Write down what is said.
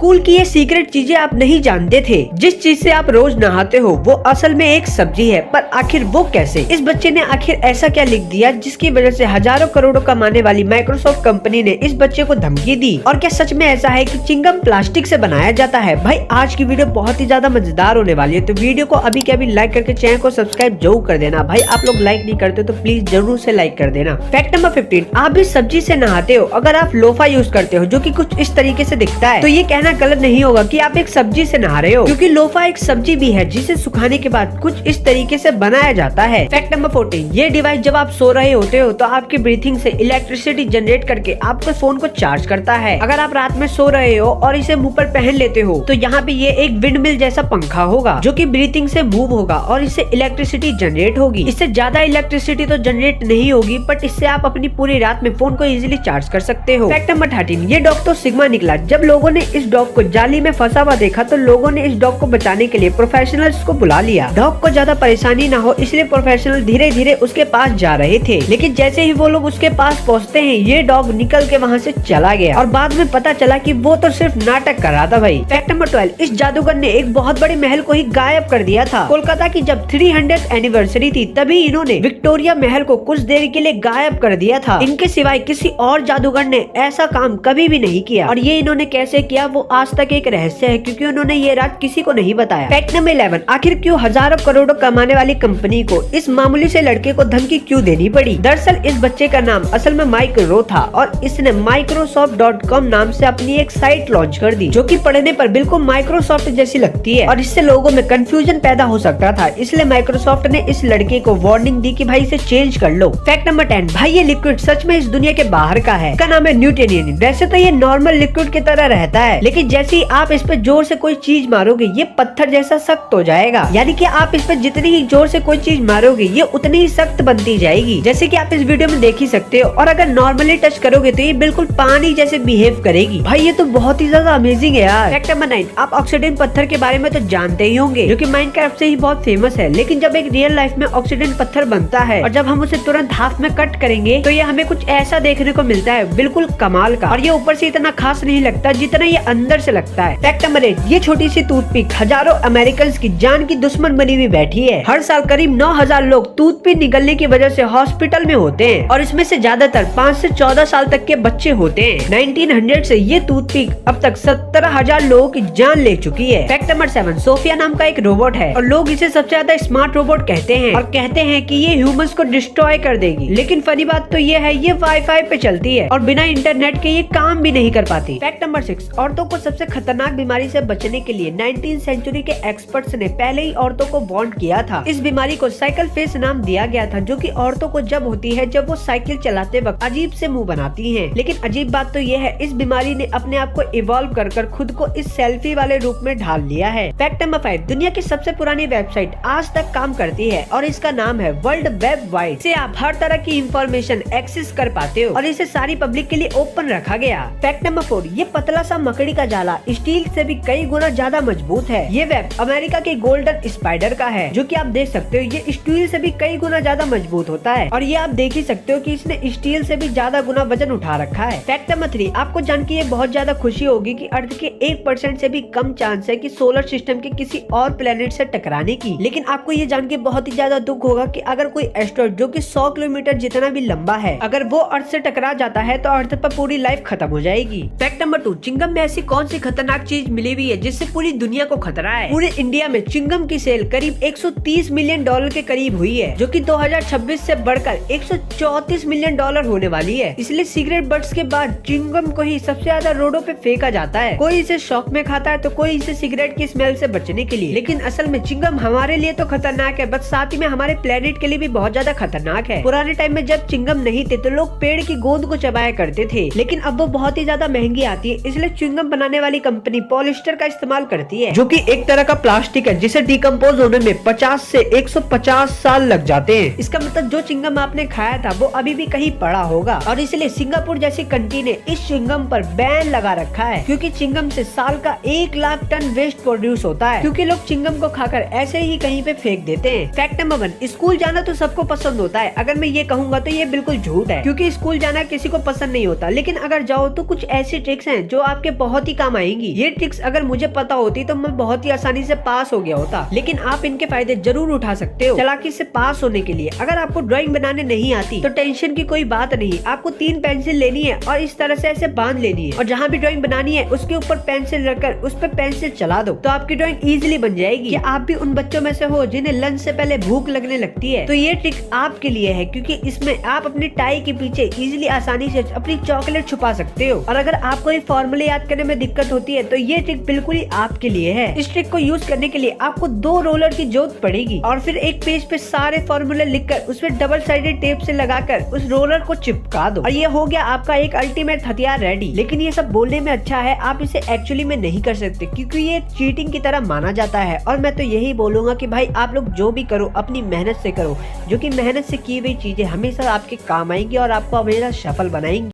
School की ये secret चीजें आप नहीं जानते थे। जिस चीज से आप रोज नहाते हो वो असल में एक सब्जी है, पर आखिर वो कैसे? इस बच्चे ने आखिर ऐसा क्या लिख दिया जिसकी वजह से हजारों करोड़ों कमाने वाली माइक्रोसॉफ्ट कंपनी ने इस बच्चे को धमकी दी? और क्या सच में ऐसा है कि चिंगम प्लास्टिक से बनाया जाता है? भाई आज की वीडियो बहुत ही ज्यादा मजेदार होने वाली है, तो वीडियो को अभी के अभी लाइक करके चैनल को सब्सक्राइब जरूर कर देना। भाई आप लोग लाइक नहीं करते तो प्लीज जरूर से लाइक कर देना। फैक्ट नंबर 15, आप भी सब्जी से नहाते हो। अगर आप लोफा यूज करते हो जो कि कुछ इस तरीके से दिखता है, तो ये कहना गलत नहीं होगा कि आप एक सब्जी से नहा रहे हो, क्योंकि लोफा एक सब्जी भी है जिसे सुखाने के बाद कुछ इस तरीके से बनाया जाता है। फैक्ट नंबर 14, ये डिवाइस जब आप सो रहे होते हो तो आपकी ब्रीथिंग से इलेक्ट्रिसिटी जनरेट करके आपके फोन को चार्ज करता है। अगर आप रात में सो रहे हो और इसे मुंह पर पहन लेते हो तो यहाँ पे ये एक विंड मिल जैसा पंखा होगा जो कि ब्रीथिंग से मूव होगा और इससे इलेक्ट्रिसिटी जनरेट होगी। इससे ज्यादा इलेक्ट्रिसिटी तो जनरेट नहीं होगी, बट इससे आप अपनी पूरी रात में फोन को इजीली चार्ज कर सकते हो। फैक्ट नंबर 13, ये डॉग तो सिग्मा निकला। जब लोगों ने इस डॉग को जाली में फंसा हुआ देखा तो लोगों ने इस डॉग को बचाने के लिए प्रोफेशनल्स को बुला लिया। डॉग को ज्यादा परेशानी ना हो इसलिए प्रोफेशनल धीरे धीरे उसके पास जा रहे थे, लेकिन जैसे ही वो लोग उसके पास पहुँचते हैं ये डॉग निकल के वहाँ से चला गया और बाद में पता चला कि वो तो सिर्फ नाटक कर रहा था। भाई फैक्ट नंबर 12, इस जादूगर ने एक बहुत बड़े महल को ही गायब कर दिया था। कोलकाता की जब 300th एनिवर्सरी थी तभी इन्होंने विक्टोरिया महल को कुछ देर के लिए गायब कर दिया था। इनके सिवाय किसी और जादूगर ने ऐसा काम कभी भी नहीं किया, और ये इन्होंने कैसे किया वो आज तक एक रहस्य है, क्योंकि उन्होंने ये रात किसी को नहीं बताया। फैक्ट नंबर 11, आखिर क्यों हजारों करोड़ों कमाने वाली कंपनी को इस मामूली से लड़के को धमकी क्यों देनी पड़ी? दरअसल इस बच्चे का नाम असल में माइक रो था और इसने Microsoft.com नाम से अपनी एक साइट लॉन्च कर दी जो कि पढ़ने पर बिल्कुल माइक्रोसॉफ्ट जैसी लगती है, और इससे लोगों में कंफ्यूजन पैदा हो सकता था। इसलिए माइक्रोसॉफ्ट ने इस लड़के को वार्निंग दी कि भाई इसे चेंज कर लो। फैक्ट नंबर 10, भाई ये लिक्विड सच में इस दुनिया के बाहर का है। इसका नाम है न्यूटोनियन। वैसे तो ये नॉर्मल लिक्विड की तरह रहता है, लेकिन जैसे ही आप इस पे जोर से कोई चीज मारोगे ये पत्थर जैसा सख्त हो जाएगा। यानी कि आप इस पे जितनी ही जोर से कोई चीज मारोगे ये उतनी ही सख्त बनती जाएगी, जैसे कि आप इस वीडियो में देख ही सकते हो। और अगर नॉर्मली टच करोगे तो ये बिल्कुल पानी जैसे बिहेव करेगी। भाई ये तो बहुत ही ज्यादा अमेजिंग है यार। फैक्ट नंबर 9, आप ऑक्सीडेंट पत्थर के बारे में तो जानते ही होंगे जो कि माइनक्राफ्ट से ही बहुत फेमस है, लेकिन जब एक रियल लाइफ में ऑक्सीडेंट पत्थर बनता है और जब हम उसे तुरंत हाफ में कट करेंगे तो ये हमें कुछ ऐसा देखने को मिलता है, बिल्कुल कमाल का। और ये ऊपर से इतना खास नहीं लगता जितना ये अंदर से लगता है। फैक्ट नंबर 8, ये छोटी सी टूथपिक हजारों अमेरिकन की जान की दुश्मन बनी हुई बैठी है। हर साल करीब 9000 लोग टूथपिक निगलने की वजह से हॉस्पिटल में होते हैं, और इसमें से ज्यादातर 5 से 14 साल तक के बच्चे होते हैं। 1900 से ये टूथपिक अब तक 17,000 लोगों की जान ले चुकी है। फैक्ट नंबर 7, सोफिया नाम का एक रोबोट है और लोग इसे सबसे ज्यादा स्मार्ट रोबोट कहते हैं और कहते हैं कि ये ह्यूमंस को डिस्ट्रॉय कर देगी, लेकिन फनी बात तो ये है ये वाईफाई पे चलती है और बिना इंटरनेट के ये काम भी नहीं कर पाती। फैक्ट नंबर 6, औरतों को सबसे खतरनाक बीमारी से बचने के लिए 19th सेंचुरी के एक्सपर्ट्स ने पहले ही औरतों को वार्न किया था। इस बीमारी को साइकिल फेस नाम दिया गया था, जो कि औरतों को जब होती है जब वो साइकिल चलाते वक्त अजीब से मुंह बनाती हैं। लेकिन अजीब बात तो ये है इस बीमारी ने अपने आप को इवॉल्व कर खुद को इस सेल्फी वाले रूप में ढाल लिया है। फैक्ट नंबर 5, दुनिया की सबसे पुरानी वेबसाइट आज तक काम करती है और इसका नाम है वर्ल्ड वेब वाइड। से आप हर तरह की इंफॉर्मेशन एक्सेस कर पाते हो और इसे सारी पब्लिक के लिए ओपन रखा गया। फैक्ट नंबर 4, ये पतला सा मकड़ी का जाला स्टील से भी कई गुना ज्यादा मजबूत है। ये वेब अमेरिका के गोल्डन स्पाइडर का है, जो कि आप देख सकते हो ये स्टील से भी कई गुना ज्यादा मजबूत होता है, और ये आप देख ही सकते हो कि इसने स्टील से भी ज्यादा गुना वजन उठा रखा है। फैक्ट नंबर 3, आपको जान के ये बहुत ज्यादा खुशी होगी कि अर्थ के 1% से भी कम चांस है कि सोलर सिस्टम के किसी और प्लेनेट से टकराने की। लेकिन आपको ये जान के बहुत ही ज्यादा दुख होगा कि अगर कोई एस्ट्रॉइड जो कि 100 किलोमीटर जितना भी लंबा है अगर वो अर्थ से टकरा जाता है तो अर्थ पर पूरी लाइफ खत्म हो जाएगी। फैक्ट नंबर 2, चिंगम में ऐसी कौन सी खतरनाक चीज मिली हुई है जिससे पूरी दुनिया को खतरा है? पूरे इंडिया में चिंगम की सेल करीब 130 मिलियन डॉलर के करीब हुई है, जो कि 2026 से बढ़कर 134 मिलियन डॉलर होने वाली है। इसलिए सिगरेट बट्स के बाद चिंगम को ही सबसे ज्यादा रोडों पे फेंका जाता है। कोई इसे शौक में खाता है तो कोई इसे सिगरेट की स्मेल से बचने के लिए। लेकिन असल में चिंगम हमारे लिए तो खतरनाक है, बट साथ ही में हमारे प्लेनेट के लिए भी बहुत ज्यादा खतरनाक है। पुराने टाइम में जब चिंगम नहीं थे तो लोग पेड़ की गोंद को चबाया करते थे, लेकिन अब वो बहुत ही ज्यादा महंगी आती है, इसलिए चिंगम बनाने वाली कंपनी पॉलिस्टर का इस्तेमाल करती है, जो कि एक तरह का प्लास्टिक है जिसे डिकम्पोज होने में 50 से 150 साल लग जाते हैं। इसका मतलब जो चिंगम आपने खाया था वो अभी भी कहीं पड़ा होगा, और इसलिए सिंगापुर जैसी कंट्री ने इस चिंगम पर बैन लगा रखा है, क्योंकि चिंगम से साल का 1 लाख टन वेस्ट प्रोड्यूस होता है, क्योंकि लोग चिंगम को खाकर ऐसे ही कहीं पे फेंक देते हैं। फैक्ट नंबर 1, स्कूल जाना तो सबको पसंद होता है। अगर मैं ये कहूँगा तो ये बिल्कुल झूठ है, क्योंकि स्कूल जाना किसी को पसंद नहीं होता, लेकिन अगर जाओ तो कुछ ऐसी ट्रिक्स हैं जो आपके बहुत ही ही काम आएंगी। ये ट्रिक्स अगर मुझे पता होती तो मैं बहुत ही आसानी से पास हो गया होता, लेकिन आप इनके फायदे जरूर उठा सकते हो। चालाकी से पास होने के लिए अगर आपको ड्राइंग बनाने नहीं आती तो टेंशन की कोई बात नहीं। आपको 3 पेंसिल लेनी है और इस तरह से ऐसे बांध लेनी है और जहाँ भी ड्राइंग बनानी है उसके ऊपर पेंसिल रखकर उस पर पेंसिल चला दो तो आपकी ड्राइंग इजीली बन जाएगी। क्या आप भी उन बच्चों में से हो जिन्हें लंच से पहले भूख लगने लगती है? तो ये ट्रिक आपके लिए है, क्योंकि इसमें आप अपनी टाई के पीछे इजीली आसानी से अपनी चॉकलेट छुपा सकते हो। और अगर आपको ये फॉर्मूले याद करने में दिक्कत होती है तो ये ट्रिक बिल्कुल ही आपके लिए है। इस ट्रिक को यूज करने के लिए आपको 2 रोलर की जरूरत पड़ेगी और फिर एक पेज पे सारे फॉर्मूले लिखकर उसमें डबल साइडेड टेप से लगाकर उस रोलर को चिपका दो और ये हो गया आपका एक अल्टीमेट हथियार रेडी। लेकिन ये सब बोलने में अच्छा है, आप इसे एक्चुअली में नहीं कर सकते क्योंकि ये चीटिंग की तरह माना जाता है। और मैं तो यही बोलूंगा कि भाई आप लोग जो भी करो अपनी मेहनत से करो, जो कि मेहनत से की हुई चीजें हमेशा आपके काम आएंगी और आपको हमेशा सफल बनाएंगी।